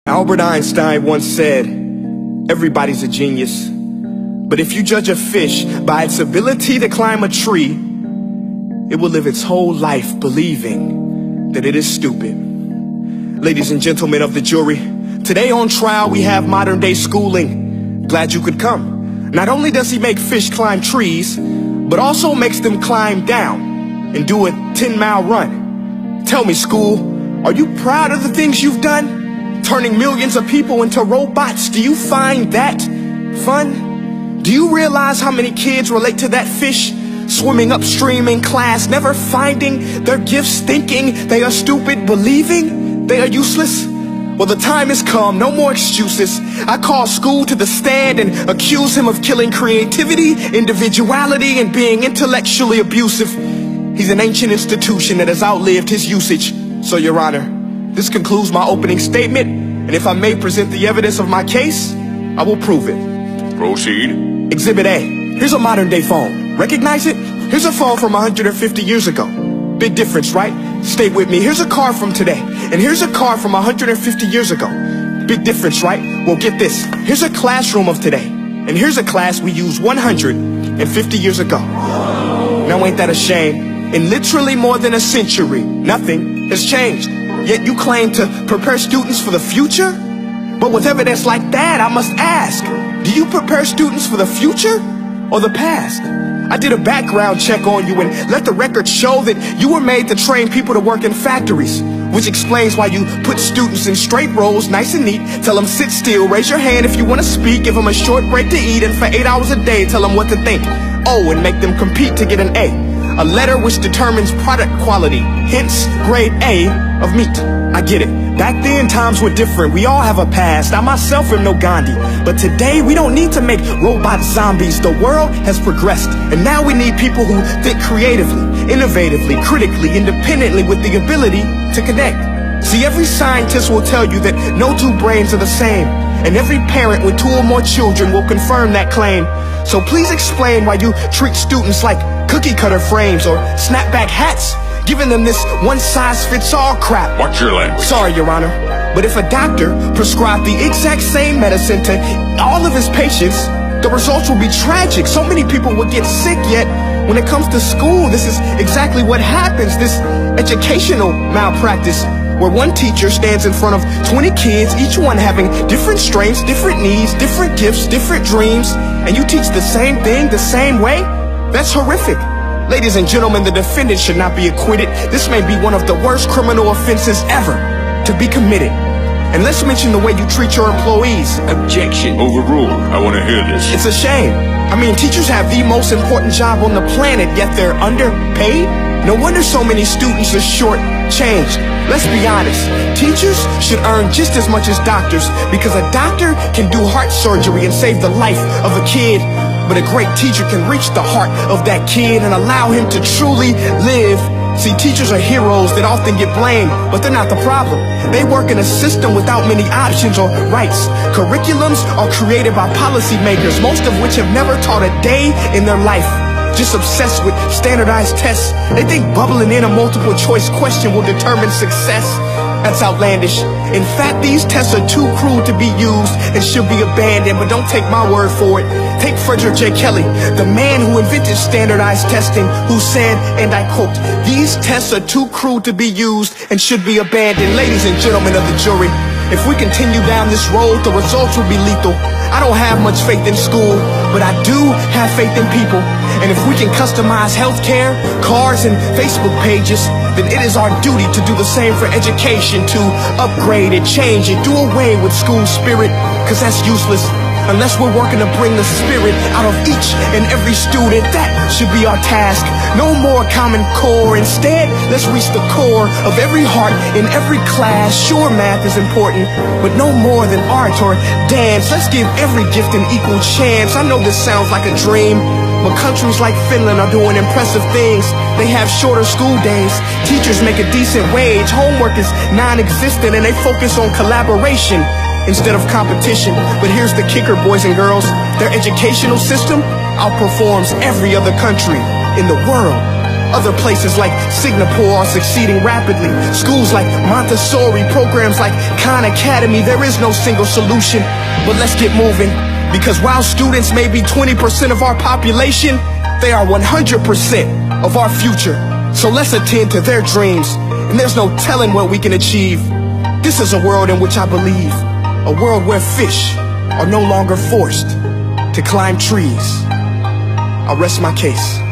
Albert Einstein once said, everybody's a genius. But if you judge a fish by its ability to climb a tree, it will live its whole life believing that it is stupid. Ladies and gentlemen of the jury, today on trial we have modern day schooling. Glad you could come. Not only does he make fish climb trees, but also makes them climb down and do a 10-mile run. Tell me, school, are you proud of the things you've done? Turning millions of people into robots, do you find that fun? Do you realize how many kids relate to that fish? Swimming upstream in class, never finding their gifts, thinking they are stupid, believing they are useless? Well, the time has come, no more excuses. I call school to the stand and accuse him of killing creativity, individuality, and being intellectually abusive. He's an ancient institution that has outlived his usage. So, Your Honor, this concludes my opening statement, and if I may present the evidence of my case, I will prove it. Proceed. Exhibit A. Here's a modern day phone. Recognize it? Here's a phone from 150 years ago. Big difference, right? Stay with me. Here's a car from today, and here's a car from 150 years ago. Big difference, right? Well, get this. Here's a classroom of today, and here's a class we used 150 years ago. Now, ain't that a shame? In literally more than a century, nothing has changed. Yet you claim to prepare students for the future? But with evidence like that, I must ask, do you prepare students for the future or the past? I did a background check on you and let the record show that you were made to train people to work in factories, which explains why you put students in straight rows, nice and neat, tell them sit still, raise your hand if you want to speak, give them a short break to eat, and for 8 hours a day tell them what to think. Oh, and make them compete to get an A letter which determines product quality, hence grade A of meat. I get it. Back then, times were different. We all have a past. I myself am no Gandhi. But today, we don't need to make robot zombies. The world has progressed. And now we need people who think creatively, innovatively, critically, independently, with the ability to connect. See, every scientist will tell you that no two brains are the same. And every parent with 2 or more children will confirm that claim. So please explain why you treat students like cookie cutter frames or snapback hats, giving them this one-size-fits-all crap. Watch your language. Sorry, Your Honor, but if a doctor prescribed the exact same medicine to all of his patients, the results will be tragic. So many people will get sick, yet when it comes to school, this is exactly what happens. This educational malpractice, where one teacher stands in front of 20 kids, each one having different strengths, different needs, different gifts, different dreams, and you teach the same thing the same way? That's horrific. Ladies and gentlemen, the defendant should not be acquitted. This may be one of the worst criminal offenses ever to be committed. And let's mention the way you treat your employees. Objection. Overruled. I want to hear this. It's a shame. I mean, teachers have the most important job on the planet, yet they're underpaid? No wonder so many students are short-changed. Let's be honest, teachers should earn just as much as doctors, because a doctor can do heart surgery and save the life of a kid, but a great teacher can reach the heart of that kid and allow him to truly live. See, teachers are heroes that often get blamed, but they're not the problem. They work in a system without many options or rights. Curriculums are created by policymakers, most of which have never taught a day in their life. Just obsessed with standardized tests. They think bubbling in a multiple choice question will determine success. That's outlandish. In fact, these tests are too cruel to be used and should be abandoned, but don't take my word for it. Take Frederick J. Kelly, the man who invented standardized testing, who said, and I quote, "These tests are too cruel to be used and should be abandoned." Ladies and gentlemen of the jury, if we continue down this road, the results will be lethal. I don't have much faith in school, but I do have faith in people. And if we can customize healthcare, cars, and Facebook pages, then it is our duty to do the same for education, to upgrade it, change it, do away with school spirit, because that's useless. Unless we're working to bring the spirit out of each and every student, that should be our task. No more Common Core. Instead, let's reach the core of every heart in every class. Sure, math is important, but no more than art or dance. Let's give every gift an equal chance. I know this sounds like a dream, but countries like Finland are doing impressive things. They have shorter school days. Teachers make a decent wage. Homework is non-existent, and they focus on collaboration instead of competition. But here's the kicker, boys and girls. Their educational system outperforms every other country in the world. Other places like Singapore are succeeding rapidly. Schools like Montessori, programs like Khan Academy. There is no single solution, but let's get moving. Because while students may be 20% of our population, they are 100% of our future. So let's attend to their dreams, and there's no telling what we can achieve. This is a world in which I believe, a world where fish are no longer forced to climb trees. I'll rest my case.